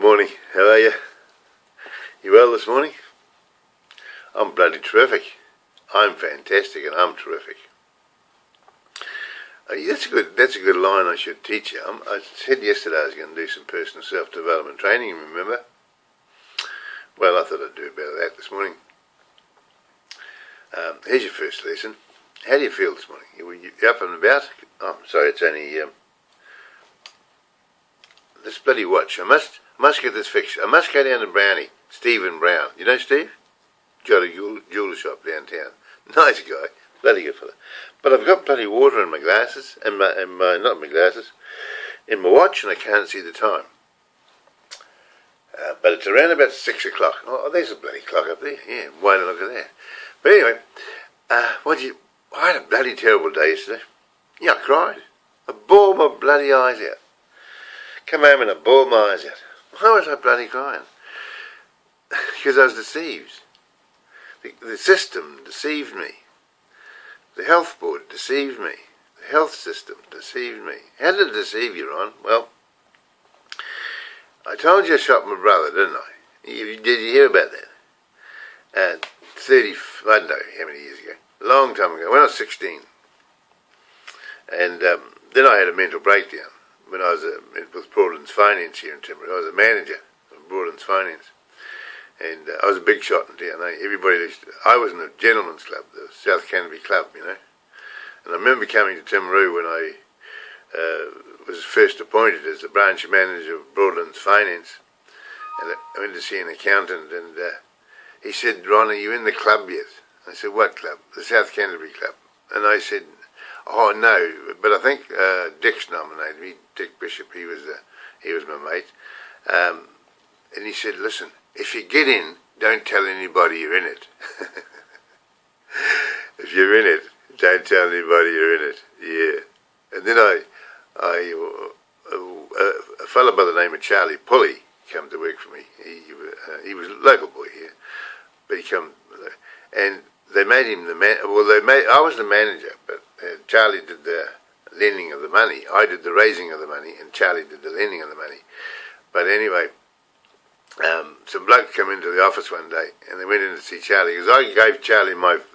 Good morning. How are you? You well this morning? I'm bloody terrific. I'm fantastic and I'm terrific. That's a good line I should teach you. I said yesterday I was going to do some personal self-development training, remember? Well, I thought I'd do a bit of that this morning. Here's your first lesson. How do you feel this morning? You up and about? Oh, sorry, it's only this bloody watch. I must get this fixed. I must go down to Brownie, Stephen Brown. You know Steve? Got a jeweller shop downtown. Nice guy, bloody good fella. But I've got bloody water in my glasses, not my glasses, in my watch, and I can't see the time. But it's around about 6 o'clock. Oh, there's a bloody clock up there. Yeah, why don't look at that? But anyway, I had a bloody terrible day yesterday. Yeah, I cried. I bawled my bloody eyes out. Come home and I bawled my eyes out. Why was I bloody crying? Because I was deceived. The system deceived me. The health board deceived me. The health system deceived me. How did it deceive you, Ron? Well, I told you I shot my brother, didn't I? Did you hear about that? 30, I don't know how many years ago. A long time ago, when I was 16. And then I had a mental breakdown when I was with Broadlands Finance here in Timaru. I was a manager of Broadlands Finance. And I was a big shot in town. I was in the gentleman's club, the South Canterbury Club, you know. And I remember coming to Timaru when I was first appointed as the branch manager of Broadlands Finance. And I went to see an accountant, and he said, "Ron, are you in the club yet?" I said, "What club?" "The South Canterbury Club." And I said, "Oh no, but I think Dick's nominated me. Dick Bishop, he was my mate." And he said, "Listen, if you get in, don't tell anybody you're in it." If you're in it, don't tell anybody you're in it. Yeah. And then a fellow by the name of Charlie Pulley came to work for me. He was a local boy here, but he come, and they made him the man. Well, I was the manager, but Charlie did the lending of the money. I did the raising of the money, and Charlie did the lending of the money. But anyway, some bloke came into the office one day, and they went in to see Charlie, because I gave Charlie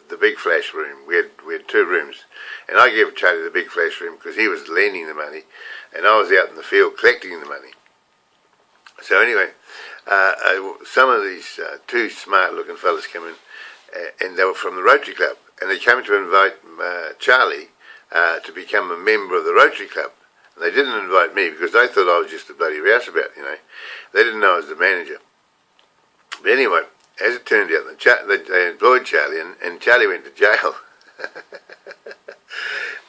the big flash room. We had 2 rooms, and I gave Charlie the big flash room because he was lending the money, and I was out in the field collecting the money. So anyway, some of these 2 smart-looking fellas came in, and they were from the Rotary Club, and they came to invite Charlie to become a member of the Rotary Club. And they didn't invite me because they thought I was just a bloody rouseabout, you know. They didn't know I was the manager. But anyway, as it turned out, they employed Charlie, and Charlie went to jail.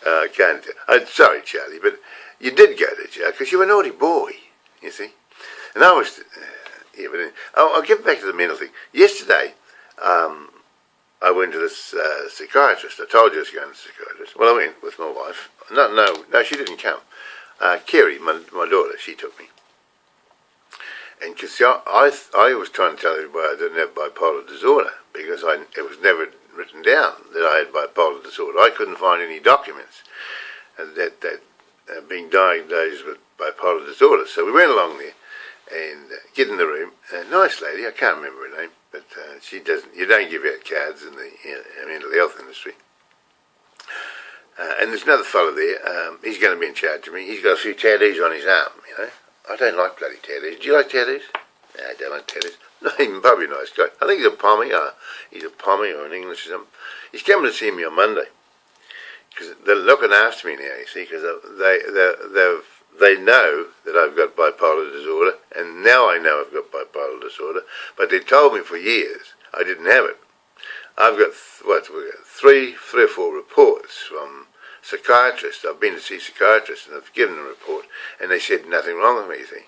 I can't tell. Sorry, Charlie, but you did go to jail because you were a naughty boy, you see. And I was, yeah, but I'll get back to the mental thing. Yesterday, I went to this psychiatrist. I told you I was going to the psychiatrist. Well, I went with my wife. No, she didn't come. Kerry, my daughter, she took me. And because I was trying to tell everybody I didn't have bipolar disorder, because it was never written down that I had bipolar disorder. I couldn't find any documents that being diagnosed with bipolar disorder. So we went along there and get in the room. A nice lady, I can't remember her name, but she doesn't. You don't give out cards in the mental health industry. And there's another fellow there. He's going to be in charge of me. He's got a few tattoos on his arm, you know. I don't like bloody tattoos. Do you like tattoos? No, I don't like tattoos. Not even probably a nice guy. I think he's a Pommy. He's a Pommy or an English or something. He's coming to see me on Monday. Because they're looking after me now, you see, because they know that I've got bipolar disorder, and now I know I've got bipolar disorder, but they told me for years I didn't have it. I've got, 3 or 4 reports from psychiatrists. I've been to see psychiatrists, and I've given them a report, and they said nothing wrong with me, you see.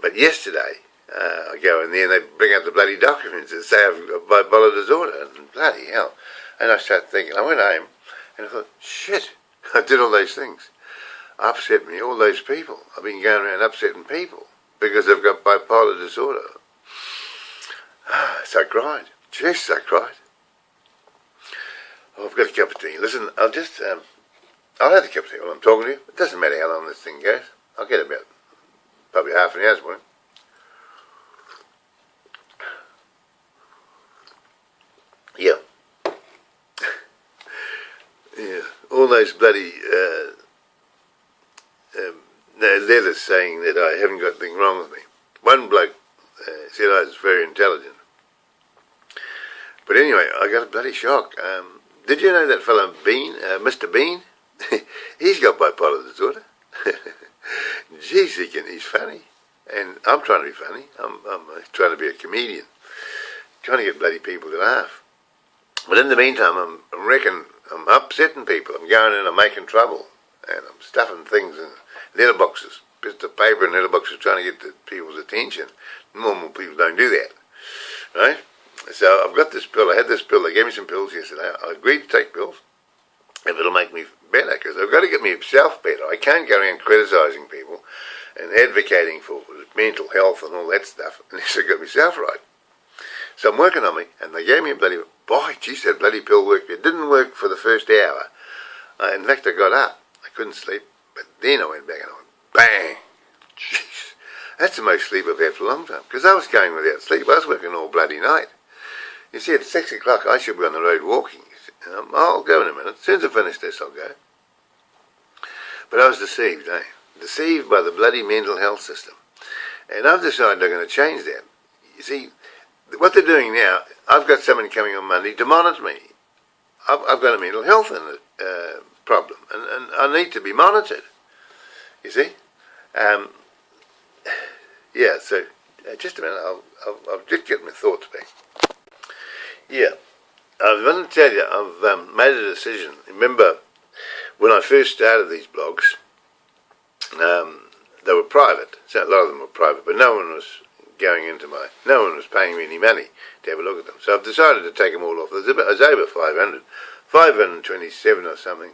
But yesterday, I go in there, and they bring out the bloody documents that say I've got bipolar disorder, and bloody hell. And I started thinking, I went home, and I thought, shit, I did all those things. Upset me, all those people. I've been going around upsetting people because I've got bipolar disorder. So I cried. Jeez, I cried. Oh, I've got a cup of tea. Listen, I'll have the cup of tea while I'm talking to you. It doesn't matter how long this thing goes. I'll get about probably half an hour's morning. all those bloody letters saying that I haven't got anything wrong with me. One bloke said I was very intelligent. But anyway, I got a bloody shock. Did you know that fellow Bean, Mr. Bean? He's got bipolar disorder. Jeez, he's funny. And I'm trying to be funny. I'm trying to be a comedian. Trying to get bloody people to laugh. But in the meantime, I'm upsetting people. I'm going in, I'm making trouble. And I'm stuffing things in letterboxes. Bits of paper in letterboxes trying to get the people's attention. Normal people don't do that. Right? So I've got this pill. I had this pill. They gave me some pills yesterday. I agreed to take pills if it'll make me better, because I've got to get myself better. I can't go around criticising people and advocating for mental health and all that stuff unless I get myself right. So I'm working on me, and they gave me a bloody, boy, geez, that bloody pill worked. It didn't work for the first hour. In fact, I got up. I couldn't sleep, but then I went back and I went, bang! Jeez, that's the most sleep I've had for a long time, because I was going without sleep. I was working all bloody night. You see, at 6 o'clock, I should be on the road walking. I'll go in a minute. As soon as I finish this, I'll go. But I was deceived, Deceived by the bloody mental health system. And I've decided I'm going to change that. You see, what they're doing now, I've got somebody coming on Monday to monitor me. I've got a mental health problem, and I need to be monitored. You see? Yeah, so just a minute, I'll just get my thoughts back. Yeah, I want to tell you, I've made a decision. Remember, when I first started these blogs, they were private. So a lot of them were private, but no one was no one was paying me any money to have a look at them. So I've decided to take them all off. There's over 527 or something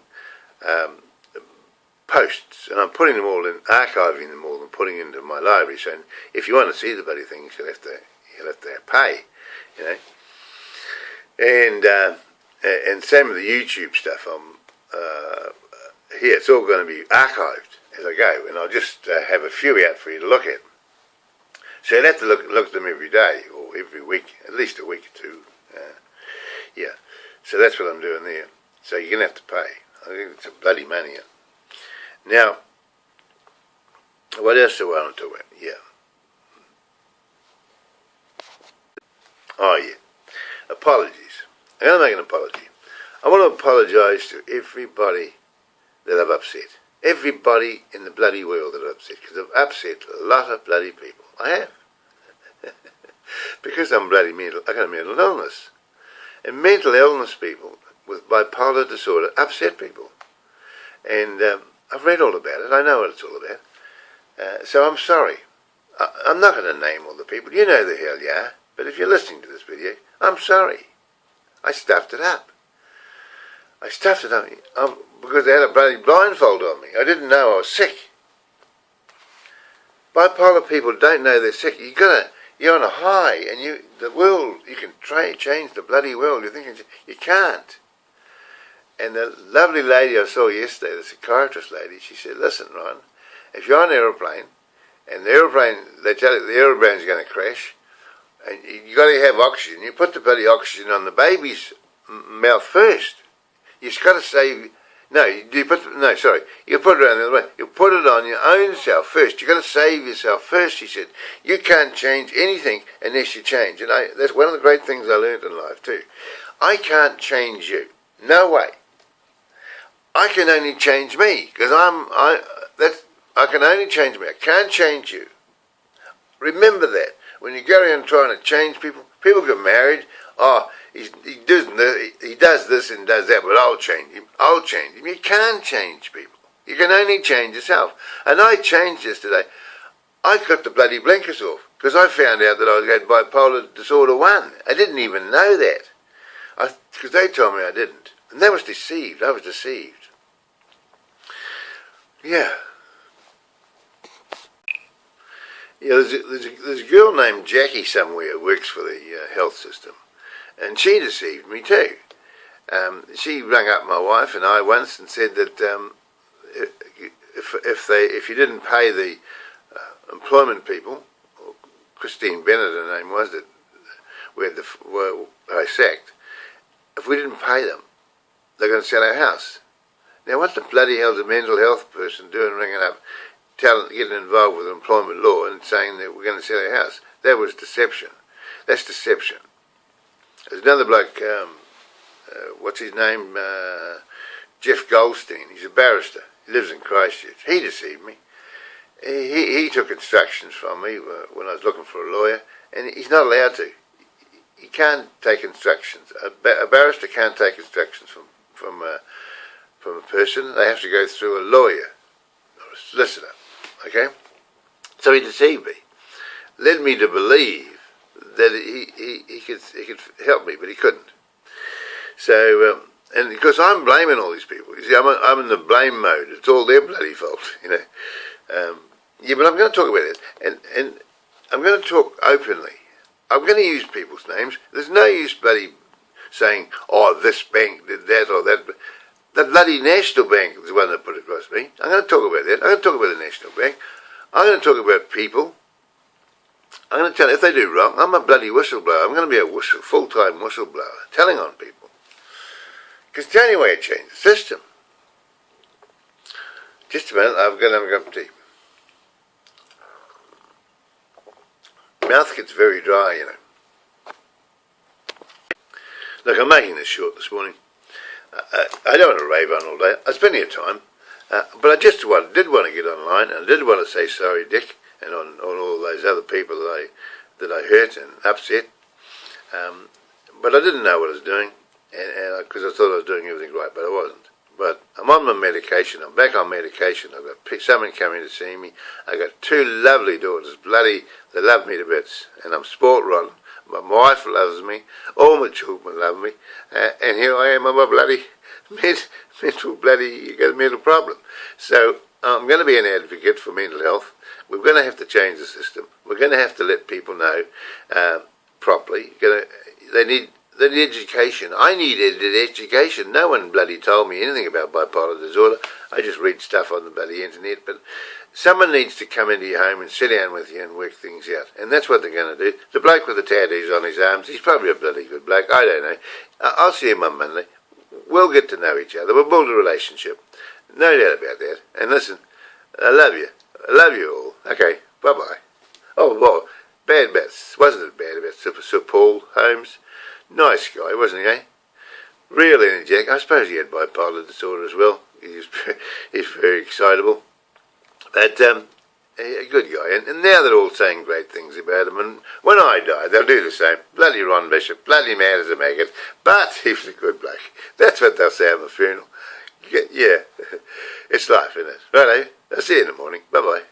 posts, and I'm putting them all in, archiving them all, and putting into my library. So if you want to see the bloody things, you'll have to pay, you know. And same with the YouTube stuff. Here, it's all going to be archived as I go, and I'll just have a few out for you to look at. So you'll have to look at them every day, or every week, at least a week or two. Yeah, so that's what I'm doing there. So you're going to have to pay. I think it's a bloody money. Now, what else do I want to talk about? Yeah. Oh, yeah. Apologies. I'm going to make an apology. I want to apologise to everybody that I've upset. Everybody in the bloody world that I've upset. Because I've upset a lot of bloody people. I have. Because I'm bloody mental. I got a mental illness. And mental illness people with bipolar disorder upset people. And I've read all about it. I know what it's all about. So I'm sorry. I'm not going to name all the people. You know the hell you are. But if you're listening to this video, I'm sorry. I stuffed it up. I stuffed it up because they had a bloody blindfold on me. I didn't know I was sick. Bipolar people don't know they're sick. You're on a high, and the world, you can change the bloody world. You're thinking, you can't. And the lovely lady I saw yesterday, the psychiatrist lady, she said, listen, Ron, if you're on an aeroplane, and they tell you the aeroplane's going to crash, and you got to have oxygen, you put the bloody oxygen on the baby's mouth first. You've got to save. You put it around the other way. You put it on your own self first. You've got to save yourself first, she said. You can't change anything unless you change. And that's one of the great things I learned in life too. I can't change you. No way. I can only change me, because I can only change me. I can't change you. Remember that. When you go around trying to change people get married. Oh, he does this and does that, but I'll change him. You can't change people. You can only change yourself. And I changed yesterday. I got the bloody blinkers off, because I found out that I had bipolar disorder 1. I didn't even know that. Because they told me I didn't. And that was deceived. I was deceived. Yeah. Yeah, there's a girl named Jackie somewhere who works for the health system. And she deceived me too. She rang up my wife and I once and said that if you didn't pay the employment people, or Christine Bennett her name was, that I sacked, if we didn't pay them, they're going to sell our house. Now, what the bloody hell's a mental health person doing, ringing up, getting involved with employment law and saying that we're going to sell our house? That was deception. That's deception. There's another bloke, what's his name? Jeff Goldstein. He's a barrister. He lives in Christchurch. He deceived me. He took instructions from me when I was looking for a lawyer, and he's not allowed to. He can't take instructions. A barrister can't take instructions from a person. They have to go through a lawyer or a solicitor. Okay? So he deceived me, led me to believe that he could help me, but he couldn't. So and because I'm blaming all these people, you see, I'm in the blame mode. It's all their bloody fault, you know. Yeah, but I'm going to talk about it, and I'm going to talk openly. I'm going to use people's names. There's no use bloody saying, oh, this bank did that or that. The bloody National Bank is the one that put it across me. I'm going to talk about that. I'm going to talk about the National Bank. I'm going to talk about people. I'm going to tell if they do wrong, I'm a bloody whistleblower. I'm going to be a full-time whistleblower, telling on people. Because it's the only way to change the system. Just a minute, I've got another cup of tea. Mouth gets very dry, you know. Look, I'm making this short this morning. I don't want to rave on all day. There's plenty of time. But I just did want to get online, and I did want to say sorry, Dick, and on all those other people that I hurt and upset. But I didn't know what I was doing, because I thought I was doing everything right, but I wasn't. But I'm on my medication. I'm back on medication. I've got someone coming to see me. I got two lovely daughters. Bloody, they love me to bits, and I'm sport rotten. My wife loves me. All my children love me, and here I am. I'm a bloody mental you got a mental problem. So I'm going to be an advocate for mental health. We're going to have to change the system. We're going to have to let people know properly. They need education. I needed education. No one bloody told me anything about bipolar disorder. I just read stuff on the bloody internet. But someone needs to come into your home and sit down with you and work things out. And that's what they're going to do. The bloke with the tattoos on his arms, he's probably a bloody good bloke. I don't know. I'll see him on Monday. We'll get to know each other. We'll build a relationship. No doubt about that. And listen, I love you. I love you all. Okay, bye-bye. Oh, well, bad bets. Wasn't it bad about Sir Paul Holmes? Nice guy, wasn't he, eh? Real energetic. I suppose he had bipolar disorder as well. He's very excitable. But a good guy. And now they're all saying great things about him. And when I die, they'll do the same. Bloody Ron Bishop, bloody mad as a maggot. But he was a good bloke. That's what they'll say at my funeral. Yeah, it's life, isn't it? Righto. I'll see you in the morning. Bye-bye.